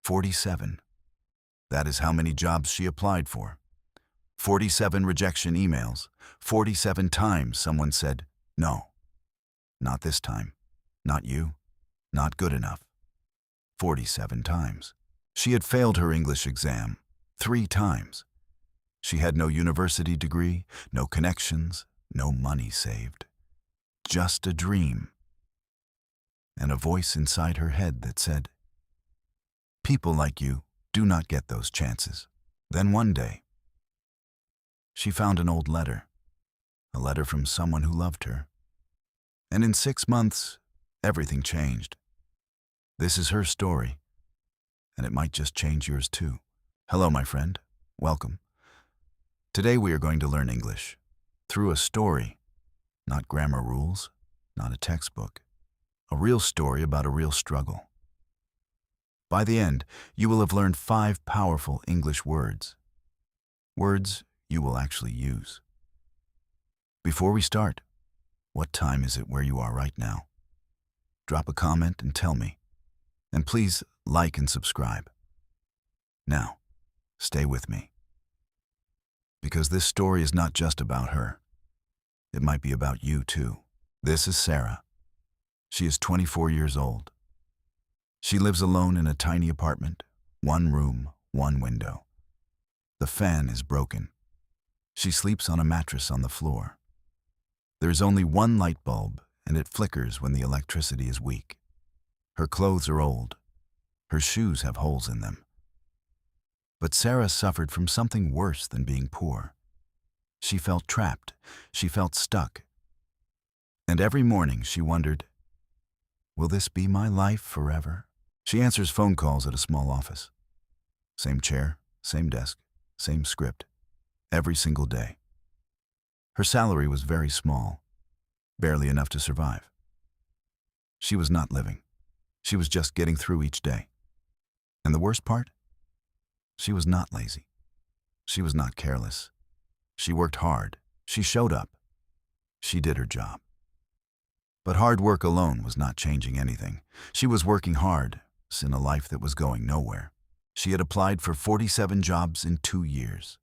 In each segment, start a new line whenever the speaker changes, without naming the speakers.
47. That is how many jobs she applied for. 47 rejection emails. 47 times someone said, "No, not this time. Not you. Not good enough." 47 times. She had failed her English exam 3 times. She had no university degree, no connections, no money saved. Just a dream. And a voice inside her head that said, "People like you do not get those chances." Then one day, she found an old letter, a letter from someone who loved her. And in 6 months, everything changed. This is her story, and it might just change yours too. Hello, my friend. Welcome. Today we are going to learn English through a story, not grammar rules, not a textbook. A real story about a real struggle. By the end, you will have learned 5 powerful English words. Words you will actually use. Before we start, what time is it where you are right now? Drop a comment and tell me. And please like and subscribe. Now, stay with me. Because this story is not just about her. It might be about you too. This is Sarah. She is 24 years old. She lives alone in a tiny apartment, 1 room, 1 window. The fan is broken. She sleeps on a mattress on the floor. There is only 1 light bulb, and it flickers when the electricity is weak. Her clothes are old. Her shoes have holes in them. But Sarah suffered from something worse than being poor. She felt trapped. She felt stuck. And every morning she wondered, will this be my life forever? She answers phone calls at a small office. Same chair, same desk, same script, every single day. Her salary was very small, barely enough to survive. She was not living. She was just getting through each day. And the worst part? She was not lazy. She was not careless. She worked hard. She showed up. She did her job. But hard work alone was not changing anything. She was working hard in a life that was going nowhere. She had applied for 47 jobs in 2 years.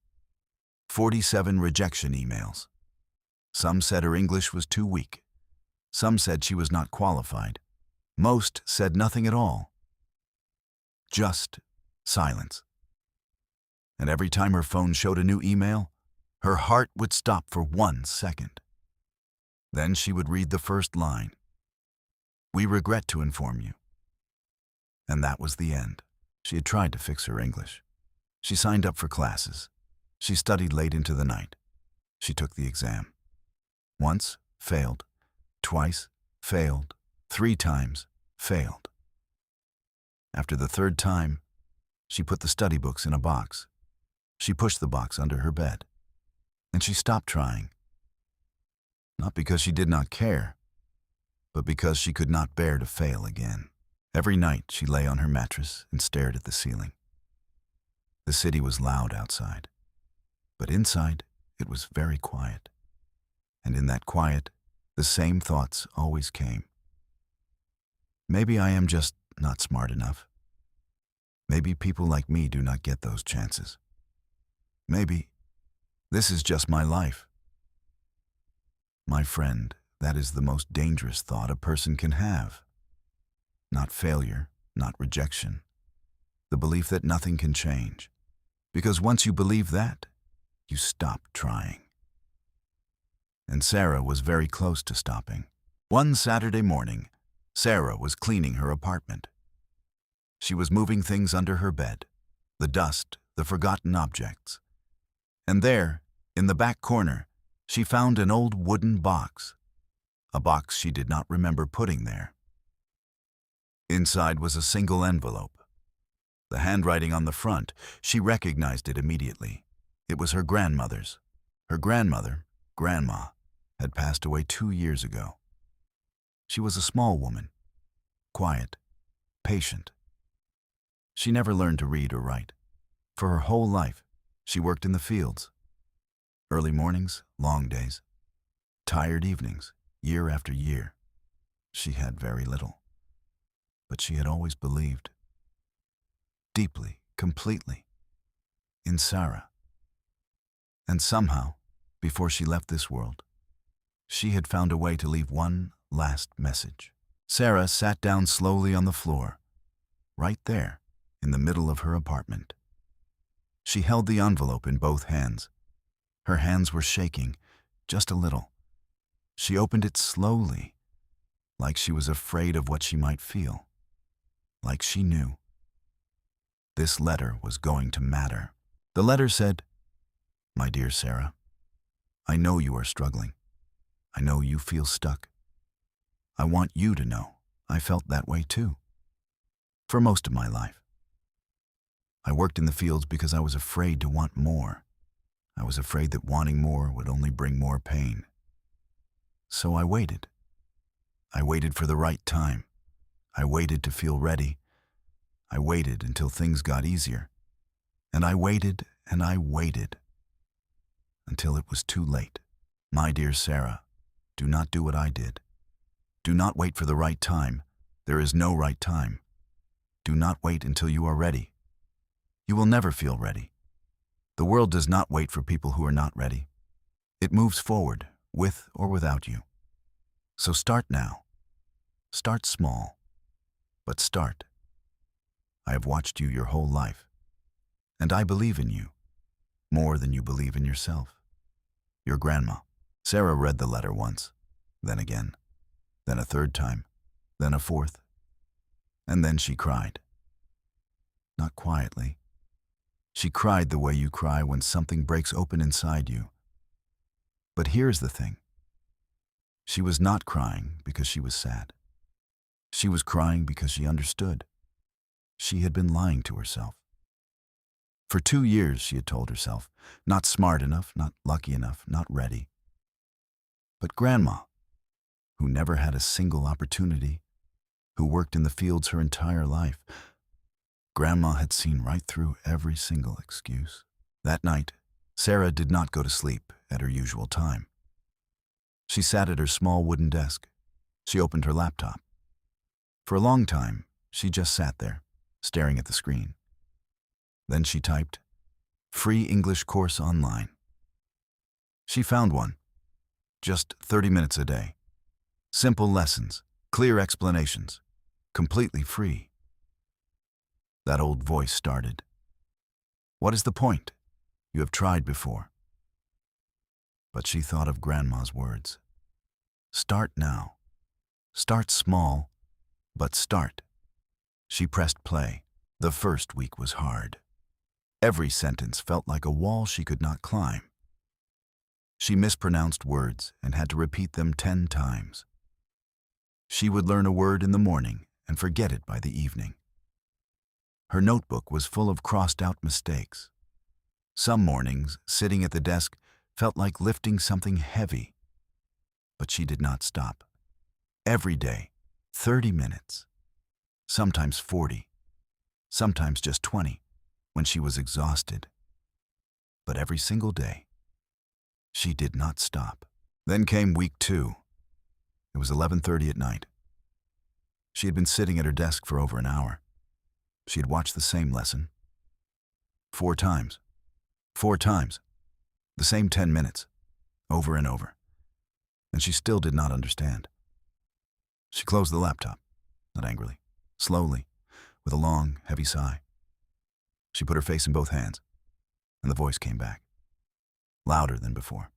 47 rejection emails. Some said her English was too weak. Some said she was not qualified. Most said nothing at all. Just silence. And every time her phone showed a new email, her heart would stop for 1 second. Then she would read the first line. "We regret to inform you." And that was the end. She had tried to fix her English. She signed up for classes. She studied late into the night. She took the exam. Once, failed. Twice, failed. 3 times, failed. After the 3rd time, she put the study books in a box. She pushed the box under her bed. And she stopped trying. Not because she did not care, but because she could not bear to fail again. Every night she lay on her mattress and stared at the ceiling. The city was loud outside, but inside it was very quiet. And in that quiet, the same thoughts always came. Maybe I am just not smart enough. Maybe people like me do not get those chances. Maybe this is just my life. My friend, that is the most dangerous thought a person can have. Not failure, not rejection. The belief that nothing can change. Because once you believe that, you stop trying. And Sarah was very close to stopping. One Saturday morning, Sarah was cleaning her apartment. She was moving things under her bed, the dust, the forgotten objects. And there, in the back corner, she found an old wooden box, a box she did not remember putting there. Inside was a single envelope. The handwriting on the front, she recognized it immediately. It was her grandmother's. Her grandmother, Grandma, had passed away 2 years ago. She was a small woman, quiet, patient. She never learned to read or write. For her whole life, she worked in the fields. Early mornings, long days. Tired evenings, year after year. She had very little. But she had always believed. deeply, completely, in Sarah. And somehow, before she left this world, she had found a way to leave one last message. Sarah sat down slowly on the floor, right there, in the middle of her apartment. She held the envelope in both hands. Her hands were shaking, just a little. She opened it slowly, like she was afraid of what she might feel. Like she knew. This letter was going to matter. The letter said, "My dear Sarah, I know you are struggling. I know you feel stuck. I want you to know I felt that way too. For most of my life. I worked in the fields because I was afraid to want more. I was afraid that wanting more would only bring more pain. So I waited. I waited for the right time. I waited to feel ready. I waited until things got easier. And I waited and I waited until it was too late. My dear Sarah, do not do what I did. Do not wait for the right time. There is no right time. Do not wait until you are ready. You will never feel ready. The world does not wait for people who are not ready. It moves forward, with or without you. So start now. Start small, but start. I have watched you your whole life, and I believe in you, more than you believe in yourself. Your grandma." Sarah read the letter once, then again, then a third time, then a fourth, and then she cried. Not quietly. She cried the way you cry when something breaks open inside you. But here's the thing. She was not crying because she was sad. She was crying because she understood. She had been lying to herself. For 2 years, she had told herself, not smart enough, not lucky enough, not ready. But Grandma, who never had a single opportunity, who worked in the fields her entire life, Grandma had seen right through every single excuse. That night, Sarah did not go to sleep at her usual time. She sat at her small wooden desk. She opened her laptop. For a long time, she just sat there, staring at the screen. Then she typed, "Free English course online." She found one. Just 30 minutes a day. Simple lessons, clear explanations, completely free. That old voice started. "What is the point? You have tried before." But she thought of Grandma's words. Start now. Start small, but start. She pressed play. The first week was hard. Every sentence felt like a wall she could not climb. She mispronounced words and had to repeat them 10 times. She would learn a word in the morning and forget it by the evening. Her notebook was full of crossed-out mistakes. Some mornings, sitting at the desk, felt like lifting something heavy. But she did not stop. Every day, 30 minutes. Sometimes 40. Sometimes just 20, when she was exhausted. But every single day, she did not stop. Then came week 2. It was 11:30 at night. She had been sitting at her desk for over an hour. She had watched the same lesson. 4 times. 4 times. The same 10 minutes. Over and over. And she still did not understand. She closed the laptop, not angrily, slowly, with a long, heavy sigh. She put her face in both hands, and the voice came back, louder than before.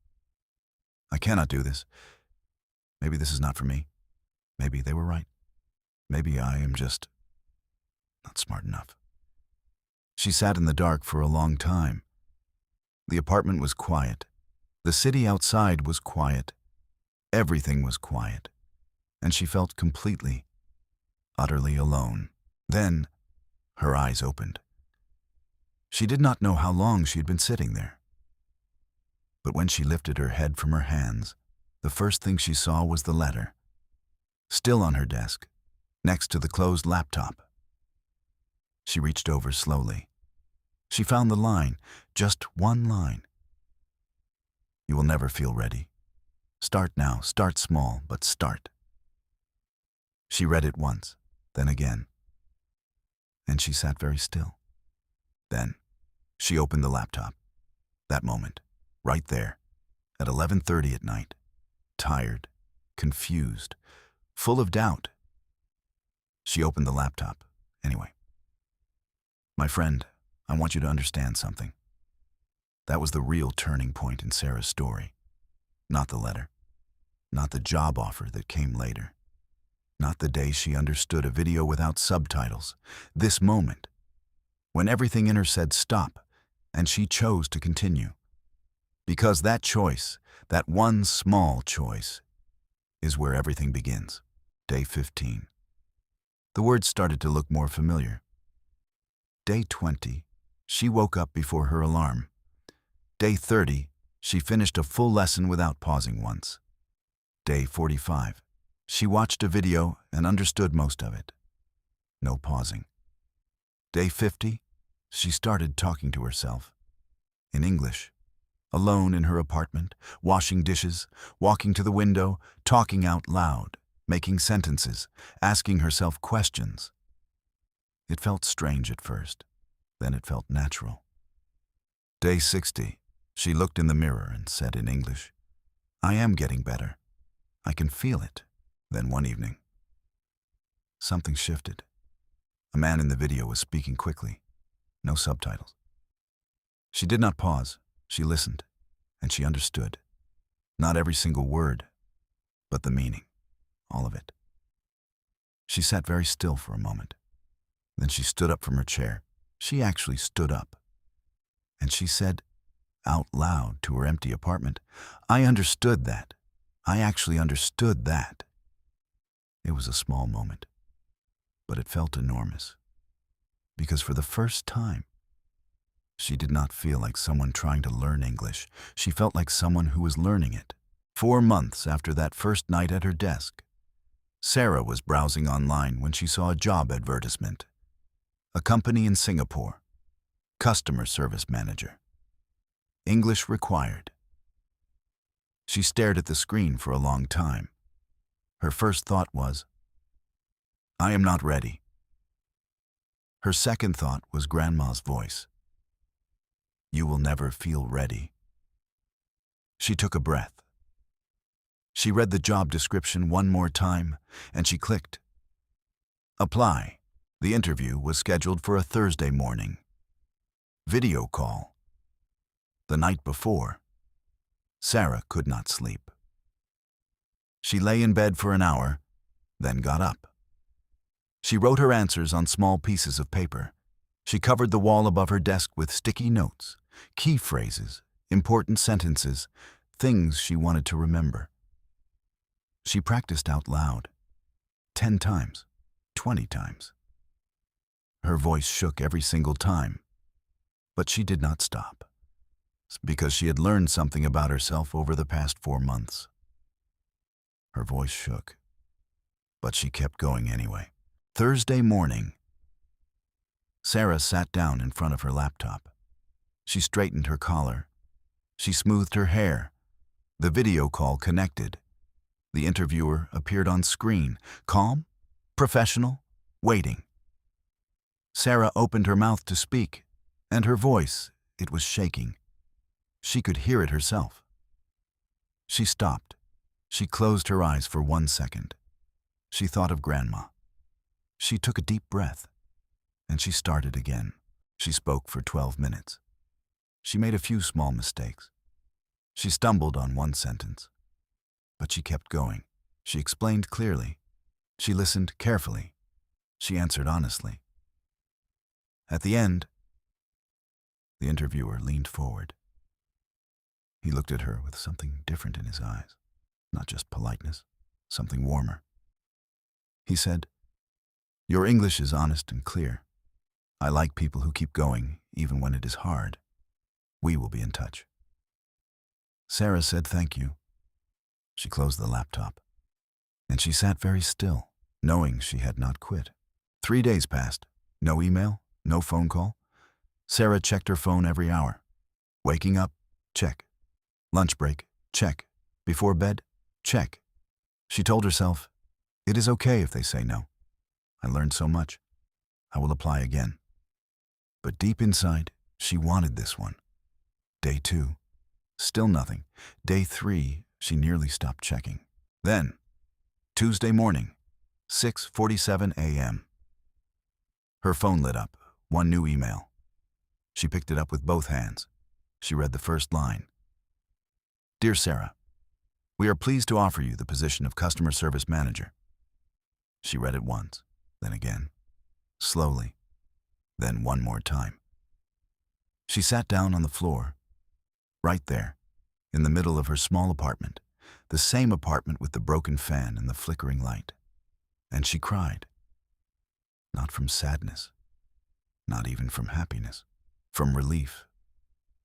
"I cannot do this. Maybe this is not for me. Maybe they were right. Maybe I am just not smart enough." She sat in the dark for a long time. The apartment was quiet. The city outside was quiet. Everything was quiet. And she felt completely, utterly alone. Then, her eyes opened. She did not know how long she had been sitting there. But when she lifted her head from her hands, the first thing she saw was the letter, still on her desk, next to the closed laptop. She reached over slowly. She found the line, just one line. "You will never feel ready. Start now, start small, but start." She read it once, then again, and she sat very still. Then, she opened the laptop. That moment, right there, at 11:30 at night, tired, confused, full of doubt. She opened the laptop, anyway. My friend, I want you to understand something. That was the real turning point in Sarah's story. Not the letter. Not the job offer that came later. Not the day she understood a video without subtitles. This moment, when everything in her said stop, and she chose to continue. Because that choice, that one small choice, is where everything begins. Day 15. The words started to look more familiar. Day 20, she woke up before her alarm. Day 30, she finished a full lesson without pausing once. Day 45, she watched a video and understood most of it. No pausing. Day 50, she started talking to herself. In English. Alone in her apartment, washing dishes, walking to the window, talking out loud, making sentences, asking herself questions. It felt strange at first, then it felt natural. Day 60, she looked in the mirror and said in English, "I am getting better. I can feel it." Then one evening, something shifted. A man in the video was speaking quickly, no subtitles. She did not pause. She listened, and she understood. Not every single word, but the meaning, all of it. She sat very still for a moment. Then she stood up from her chair. She actually stood up. And she said, out loud to her empty apartment, "I understood that. I actually understood that." It was a small moment, but it felt enormous. Because for the first time, she did not feel like someone trying to learn English. She felt like someone who was learning it. 4 months after that first night at her desk, Sarah was browsing online when she saw a job advertisement. A company in Singapore. Customer service manager. English required. She stared at the screen for a long time. Her first thought was, "I am not ready." Her second thought was Grandma's voice. "You will never feel ready." She took a breath. She read the job description one more time, and she clicked. Apply. The interview was scheduled for a Thursday morning. Video call. The night before, Sarah could not sleep. She lay in bed for an hour, then got up. She wrote her answers on small pieces of paper. She covered the wall above her desk with sticky notes, key phrases, important sentences, things she wanted to remember. She practiced out loud, 10 times, 20 times. Her voice shook every single time, but she did not stop, because she had learned something about herself over the past 4 months. Her voice shook, but she kept going anyway. Thursday morning, Sarah sat down in front of her laptop. She straightened her collar. She smoothed her hair. The video call connected. The interviewer appeared on screen, calm, professional, waiting. Sarah opened her mouth to speak, and her voice, it was shaking. She could hear it herself. She stopped. She closed her eyes for 1 second. She thought of Grandma. She took a deep breath, and she started again. She spoke for 12 minutes. She made a few small mistakes. She stumbled on one sentence, but she kept going. She explained clearly. She listened carefully. She answered honestly. At the end, the interviewer leaned forward. He looked at her with something different in his eyes, not just politeness, something warmer. He said, "Your English is honest and clear. I like people who keep going, even when it is hard. We will be in touch." Sarah said thank you. She closed the laptop, and she sat very still, knowing she had not quit. 3 days passed. No email, no phone call. Sarah checked her phone every hour. Waking up, check. Lunch break, check. Before bed, check. She told herself, "It is okay if they say no. I learned so much. I will apply again." But deep inside, she wanted this one. Day 2. Still nothing. Day 3, she nearly stopped checking. Then, Tuesday morning, 6:47 a.m. Her phone lit up. One new email. She picked it up with both hands. She read the first line. Dear Sarah, we are pleased to offer you the position of Customer Service Manager. She read it once, then again, slowly, then one more time. She sat down on the floor, right there, in the middle of her small apartment, the same apartment with the broken fan and the flickering light. And she cried. Not from sadness, not even from happiness, from relief,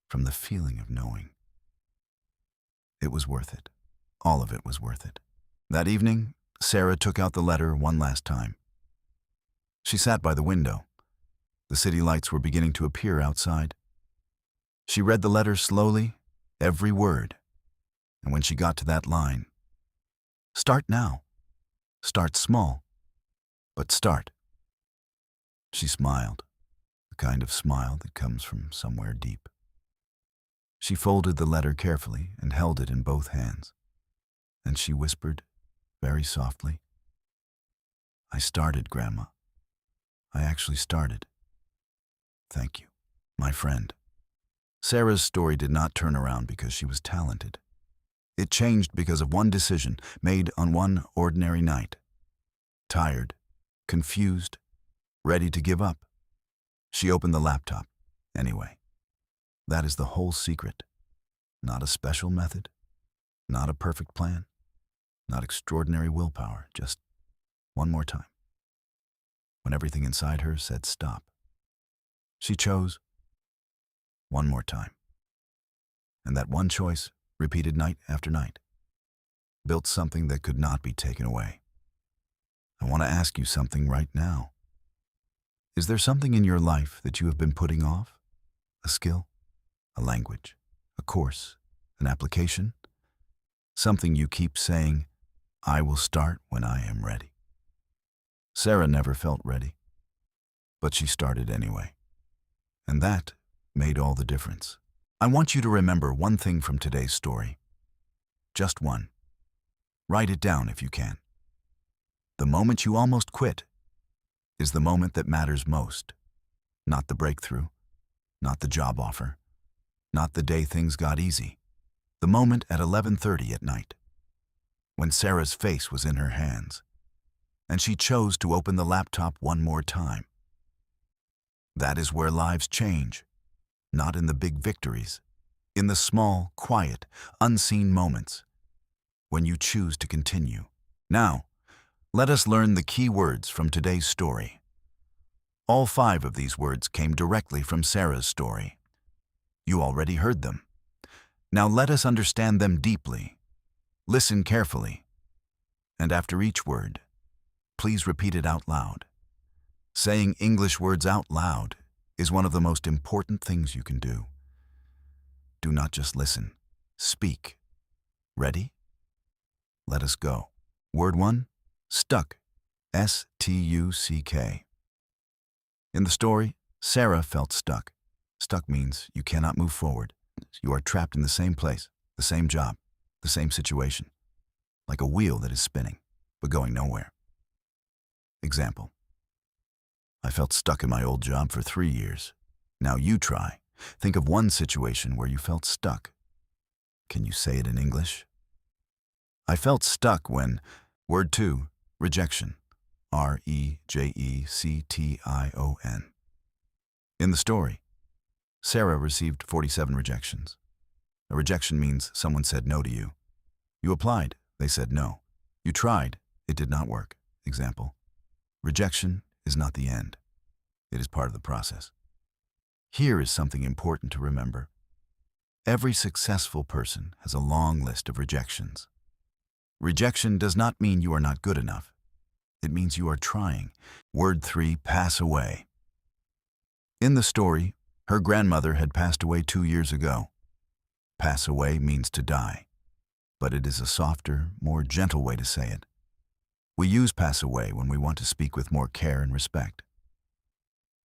from the feeling of knowing. It was worth it. All of it was worth it. That evening, Sarah took out the letter one last time. She sat by the window. The city lights were beginning to appear outside. She read the letter slowly, every word. And when she got to that line, start now. Start small, but start. She smiled, the kind of smile that comes from somewhere deep. She folded the letter carefully and held it in both hands. And she whispered, very softly, I started, Grandma. I actually started. Thank you, my friend. Sarah's story did not turn around because she was talented. It changed because of one decision made on one ordinary night. Tired, confused, ready to give up. She opened the laptop, anyway. That is the whole secret. Not a special method, not a perfect plan, not extraordinary willpower, just one more time. When everything inside her said stop, she chose one more time. And that one choice, repeated night after night, built something that could not be taken away. I want to ask you something right now. Is there something in your life that you have been putting off? A skill? A language? A course? An application? Something you keep saying, I will start when I am ready. Sarah never felt ready, but she started anyway. And that made all the difference. I want you to remember one thing from today's story. Just one. Write it down if you can. The moment you almost quit is the moment that matters most. Not the breakthrough, not the job offer, not the day things got easy. The moment at 11:30 at night, when Sarah's face was in her hands, and she chose to open the laptop one more time. That is where lives change, not in the big victories, in the small, quiet, unseen moments, when you choose to continue. Now, let us learn the key words from today's story. All 5 of these words came directly from Sarah's story. You already heard them. Now let us understand them deeply. Listen carefully. And after each word, please repeat it out loud. Saying English words out loud is one of the most important things you can do. Do not just listen. Speak. Ready? Let us go. Word 1, stuck. S-T-U-C-K. In the story, Sarah felt stuck. Stuck means you cannot move forward. You are trapped in the same place, the same job, the same situation, like a wheel that is spinning, but going nowhere. Example. I felt stuck in my old job for 3 years. Now you try. Think of one situation where you felt stuck. Can you say it in English? I felt stuck when, word 2, rejection. R-E-J-E-C-T-I-O-N. In the story, Sarah received 47 rejections. A rejection means someone said no to you. You applied, they said no. You tried, it did not work. Example. Rejection is not the end. It is part of the process. Here is something important to remember. Every successful person has a long list of rejections. Rejection does not mean you are not good enough. It means you are trying. Word 3, pass away. In the story, her grandmother had passed away 2 years ago. Pass away means to die, but it is a softer, more gentle way to say it. We use pass away when we want to speak with more care and respect.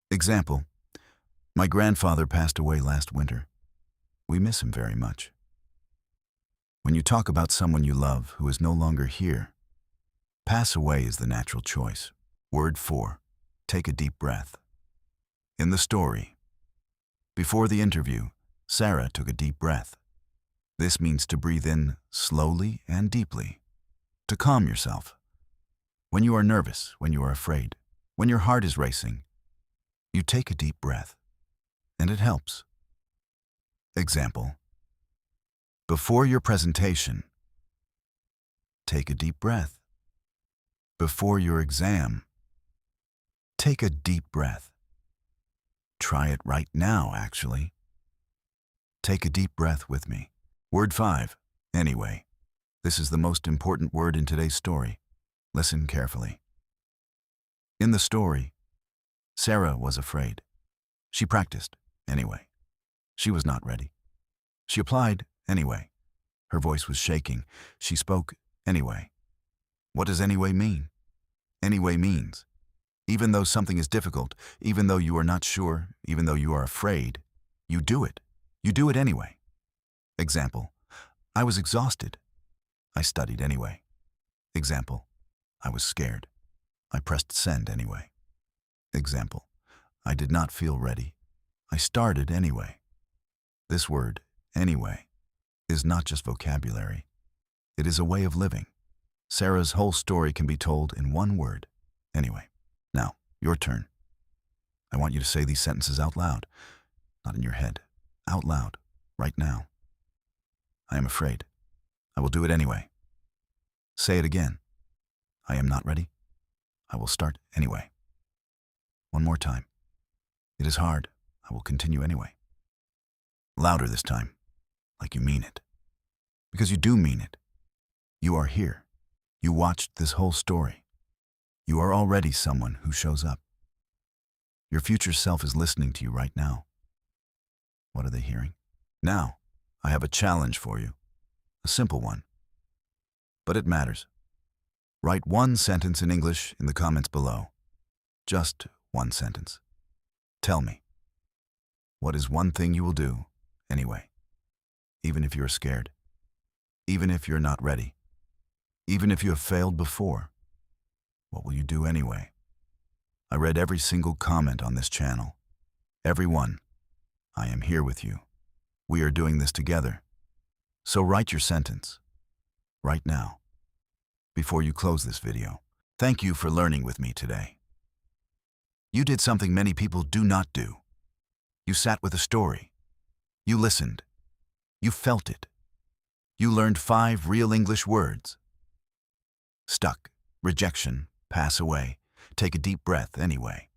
Example, My grandfather passed away last winter. We miss him very much. When you talk about someone you love who is no longer here, pass away is the natural choice. Word 4. Take a deep breath. In the story, before the interview, Sarah took a deep breath. This means to breathe in slowly and deeply, to calm yourself. When you are nervous, when you are afraid, when your heart is racing, you take a deep breath, and it helps. Example: before your presentation, take a deep breath. Before your exam, take a deep breath. Try it right now, actually. Take a deep breath with me. Word 5. Anyway. This is the most important word in today's story. Listen carefully. In the story, Sarah was afraid. She practiced anyway. She was not ready. She applied anyway. Her voice was shaking. She spoke anyway. What does anyway mean? Anyway means, even though something is difficult, even though you are not sure, even though you are afraid, you do it. You do it anyway. Example: I was exhausted. I studied anyway. Example: I was scared. I pressed send anyway. Example: I did not feel ready. I started anyway. This word, anyway, is not just vocabulary. It is a way of living. Sarah's whole story can be told in one word: anyway. Now, your turn. I want you to say these sentences out loud. Not in your head. Out loud. Right now. I am afraid. I will do it anyway. Say it again. I am not ready. I will start anyway. One more time. It is hard. I will continue anyway. Louder this time. Like you mean it. Because you do mean it. You are here. You watched this whole story. You are already someone who shows up. Your future self is listening to you right now. What are they hearing? Now, I have a challenge for you. A simple one. But it matters. Write one sentence in English in the comments below. Just one sentence. Tell me, what is one thing you will do anyway? Even if you're scared. Even if you're not ready. Even if you have failed before. What will you do anyway? I read every single comment on this channel. Every one. I am here with you. We are doing this together. So write your sentence. Right now. Before you close this video. Thank you for learning with me today. You did something many people do not do. You sat with a story. You listened. You felt it. You learned 5 real English words. Stuck, rejection, pass away, take a deep breath anyway.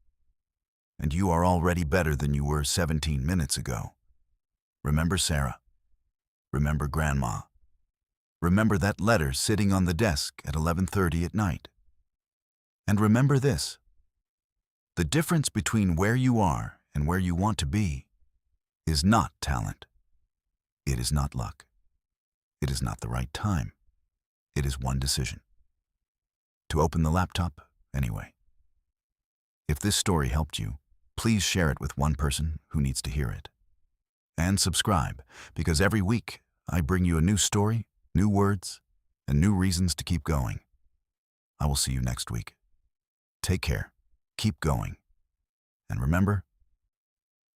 And you are already better than you were 17 minutes ago. Remember Sarah. Remember Grandma. Remember that letter sitting on the desk at 11:30 at night. And remember this. The difference between where you are and where you want to be is not talent. It is not luck. It is not the right time. It is one decision. To open the laptop anyway. If this story helped you, please share it with one person who needs to hear it. And subscribe, because every week I bring you a new story, new words, and new reasons to keep going. I will see you next week. Take care, keep going, and remember,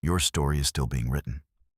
your story is still being written.